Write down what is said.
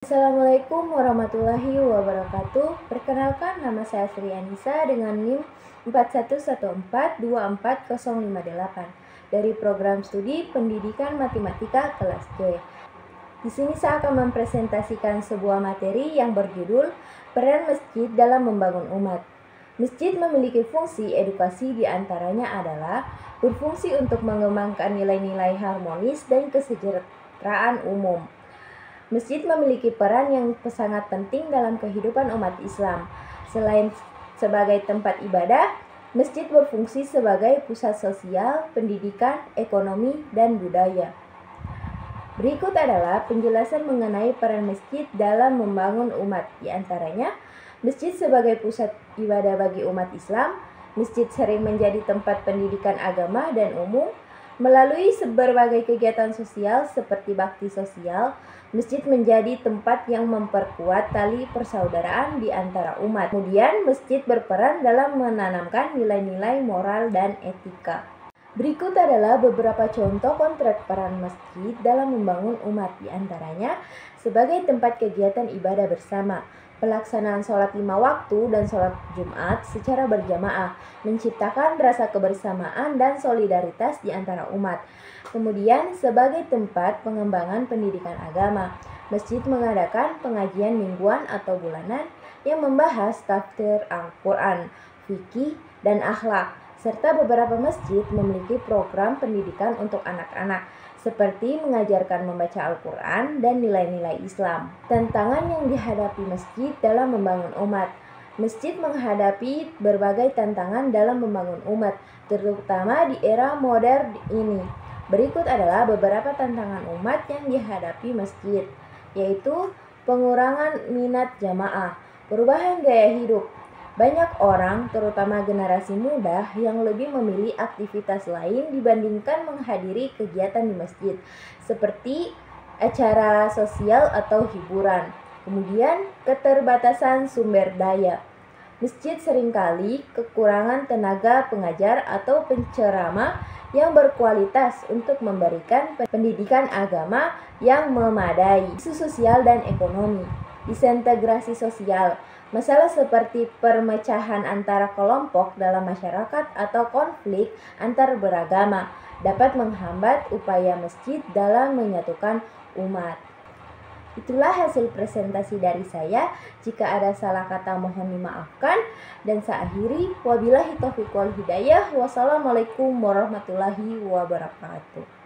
Assalamualaikum warahmatullahi wabarakatuh. Perkenalkan, nama saya Sri Anissa dengan NIM 4114240058 dari program studi Pendidikan Matematika kelas C. Di sini saya akan mempresentasikan sebuah materi yang berjudul Peran Masjid dalam Membangun Umat. Masjid memiliki fungsi edukasi, di antaranya adalah berfungsi untuk mengembangkan nilai-nilai harmonis dan kesejahteraan umum. Masjid memiliki peran yang sangat penting dalam kehidupan umat Islam. Selain sebagai tempat ibadah, masjid berfungsi sebagai pusat sosial, pendidikan, ekonomi, dan budaya. Berikut adalah penjelasan mengenai peran masjid dalam membangun umat. Di antaranya, masjid sebagai pusat ibadah bagi umat Islam, masjid sering menjadi tempat pendidikan agama dan umum. Melalui berbagai kegiatan sosial seperti bakti sosial, masjid menjadi tempat yang memperkuat tali persaudaraan di antara umat. Kemudian, masjid berperan dalam menanamkan nilai-nilai moral dan etika. Berikut adalah beberapa contoh kontrak peran masjid dalam membangun umat, di antaranya sebagai tempat kegiatan ibadah bersama, pelaksanaan sholat 5 waktu dan sholat Jumat secara berjamaah, menciptakan rasa kebersamaan dan solidaritas di antara umat. Kemudian, sebagai tempat pengembangan pendidikan agama, masjid mengadakan pengajian mingguan atau bulanan yang membahas tafsir Al-Quran, fikih, dan akhlak, serta beberapa masjid memiliki program pendidikan untuk anak-anak, seperti mengajarkan membaca Al-Quran dan nilai-nilai Islam. Tantangan yang dihadapi masjid dalam membangun umat. Masjid menghadapi berbagai tantangan dalam membangun umat, terutama di era modern ini. Berikut adalah beberapa tantangan umat yang dihadapi masjid, yaitu pengurangan minat jamaah, perubahan gaya hidup. Banyak orang, terutama generasi muda, yang lebih memilih aktivitas lain dibandingkan menghadiri kegiatan di masjid, seperti acara sosial atau hiburan. Kemudian, keterbatasan sumber daya. Masjid seringkali kekurangan tenaga pengajar atau penceramah yang berkualitas untuk memberikan pendidikan agama yang memadai. Isu sosial dan ekonomi. Disintegrasi sosial. Masalah seperti permecahan antara kelompok dalam masyarakat atau konflik antar beragama dapat menghambat upaya masjid dalam menyatukan umat. Itulah hasil presentasi dari saya. Jika ada salah kata mohon dimaafkan. Dan saya akhiri, wabillahi taufiq wal hidayah. Wassalamualaikum warahmatullahi wabarakatuh.